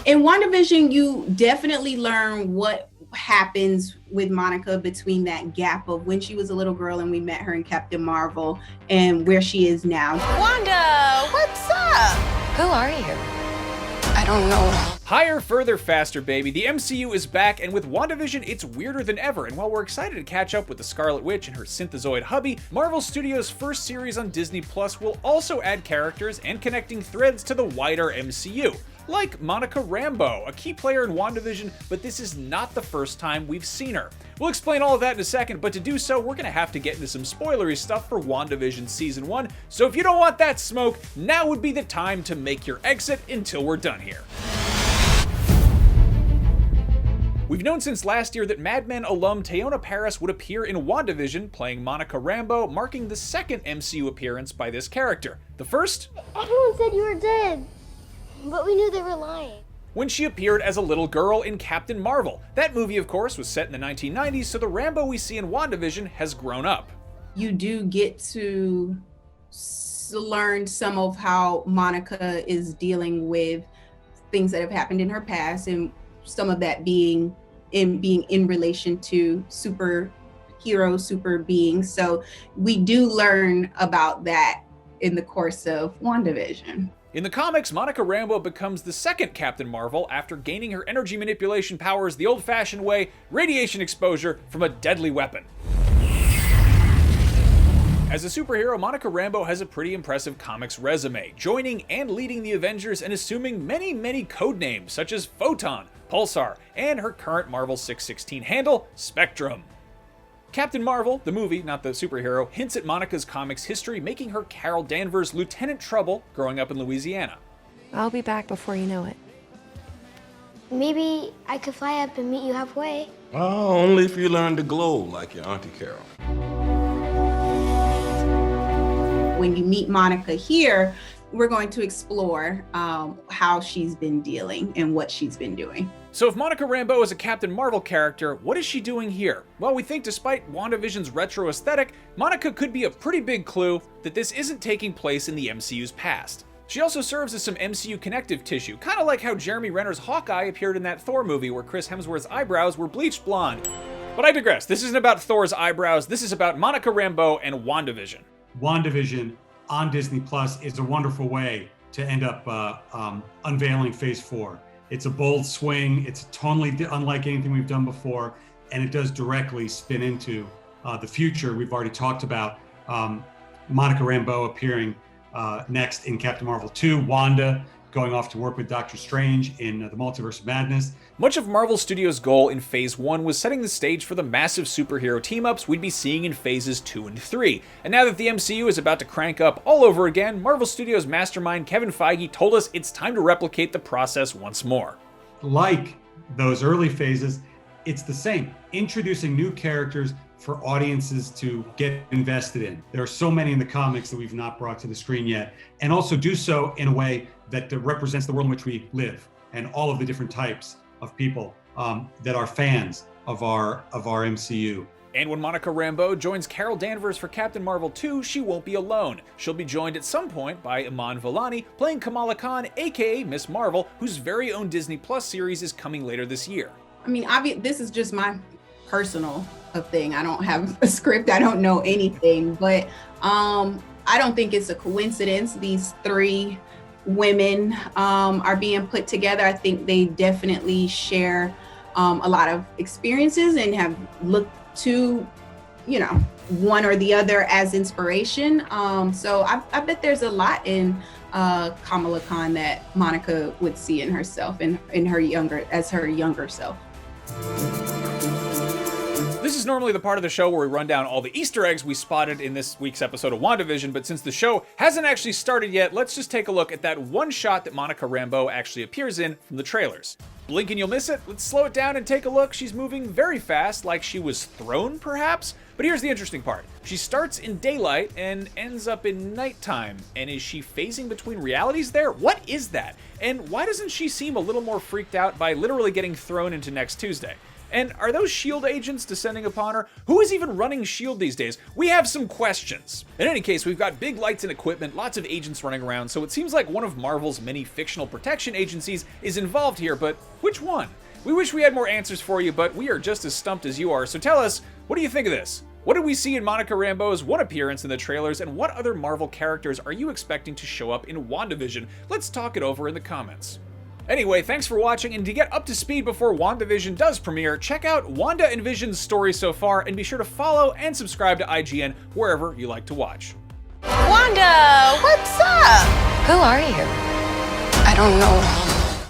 In WandaVision, you definitely learn what happens with Monica between that gap of when she was a little girl and we met her in Captain Marvel and where she is now. Wanda, what's up? Who are you? I don't know. Higher, further, faster, baby. The MCU is back, and with WandaVision, it's weirder than ever. And while we're excited to catch up with the Scarlet Witch and her synthezoid hubby, Marvel Studios' first series on Disney Plus will also add characters and connecting threads to the wider MCU. Like Monica Rambeau, a key player in WandaVision, but this is not the first time we've seen her. We'll explain all of that in a second, but to do so, we're gonna have to get into some spoilery stuff for WandaVision Season 1, so if you don't want that smoke, now would be the time to make your exit until we're done here. We've known since last year that Mad Men alum Teyonah Parris would appear in WandaVision, playing Monica Rambeau, marking the second MCU appearance by this character. The first? Everyone said you were dead. But we knew they were lying. When she appeared as a little girl in Captain Marvel. That movie, of course, was set in the 1990s, so the Rambeau we see in WandaVision has grown up. You do get to learn some of how Monica is dealing with things that have happened in her past, and some of that being in relation to super beings. So we do learn about that in the course of WandaVision. In the comics, Monica Rambeau becomes the second Captain Marvel after gaining her energy manipulation powers the old-fashioned way, radiation exposure from a deadly weapon. As a superhero, Monica Rambeau has a pretty impressive comics resume, joining and leading the Avengers and assuming many codenames such as Photon, Pulsar, and her current Marvel 616 handle, Spectrum. Captain Marvel, the movie, not the superhero, hints at Monica's comics history, making her Carol Danvers' Lieutenant Trouble growing up in Louisiana. I'll be back before you know it. Maybe I could fly up and meet you halfway. Oh, only if you learn to glow like your Auntie Carol. When you meet Monica here, we're going to explore how she's been dealing and what she's been doing. So if Monica Rambeau is a Captain Marvel character, what is she doing here? Well, we think despite WandaVision's retro aesthetic, Monica could be a pretty big clue that this isn't taking place in the MCU's past. She also serves as some MCU connective tissue, kind of like how Jeremy Renner's Hawkeye appeared in that Thor movie where Chris Hemsworth's eyebrows were bleached blonde. But I digress, this isn't about Thor's eyebrows, this is about Monica Rambeau and WandaVision. WandaVision on Disney Plus is a wonderful way to end up unveiling Phase 4. It's a bold swing, it's totally unlike anything we've done before, and it does directly spin into the future. We've already talked about Monica Rambeau appearing next in Captain Marvel 2, Wanda going off to work with Doctor Strange in the Multiverse of Madness. Much of Marvel Studios' goal in Phase 1 was setting the stage for the massive superhero team-ups we'd be seeing in Phases 2 and 3. And now that the MCU is about to crank up all over again, Marvel Studios' mastermind Kevin Feige told us it's time to replicate the process once more. Like those early phases, it's the same. Introducing new characters for audiences to get invested in. There are so many in the comics that we've not brought to the screen yet, and also do so in a way that represents the world in which we live and all of the different types of people that are fans of our MCU. And when Monica Rambeau joins Carol Danvers for Captain Marvel 2, she won't be alone. She'll be joined at some point by Iman Vellani, playing Kamala Khan, aka Miss Marvel, whose very own Disney Plus series is coming later this year. I mean, this is just my personal thing. I don't have a script, I don't know anything, but I don't think it's a coincidence these three women are being put together. I think they definitely share a lot of experiences and have looked to, one or the other as inspiration. So I bet there's a lot in Kamala Khan that Monica would see in herself and in her younger self. This is normally the part of the show where we run down all the Easter eggs we spotted in this week's episode of WandaVision, but since the show hasn't actually started yet, let's just take a look at that one shot that Monica Rambeau actually appears in from the trailers. Blink and you'll miss it. Let's slow it down and take a look. She's moving very fast, like she was thrown, perhaps? But here's the interesting part. She starts in daylight and ends up in nighttime. And is she phasing between realities there? What is that? And why doesn't she seem a little more freaked out by literally getting thrown into next Tuesday? And are those S.H.I.E.L.D. agents descending upon her? Who is even running S.H.I.E.L.D. these days? We have some questions. In any case, we've got big lights and equipment, lots of agents running around, so it seems like one of Marvel's many fictional protection agencies is involved here, but which one? We wish we had more answers for you, but we are just as stumped as you are, so tell us, what do you think of this? What did we see in Monica Rambeau's one appearance in the trailers, and what other Marvel characters are you expecting to show up in WandaVision? Let's talk it over in the comments. Anyway, thanks for watching, and to get up to speed before WandaVision does premiere, check out Wanda and Vision's story so far, and be sure to follow and subscribe to IGN wherever you like to watch. Wanda, what's up? Who are you? I don't know.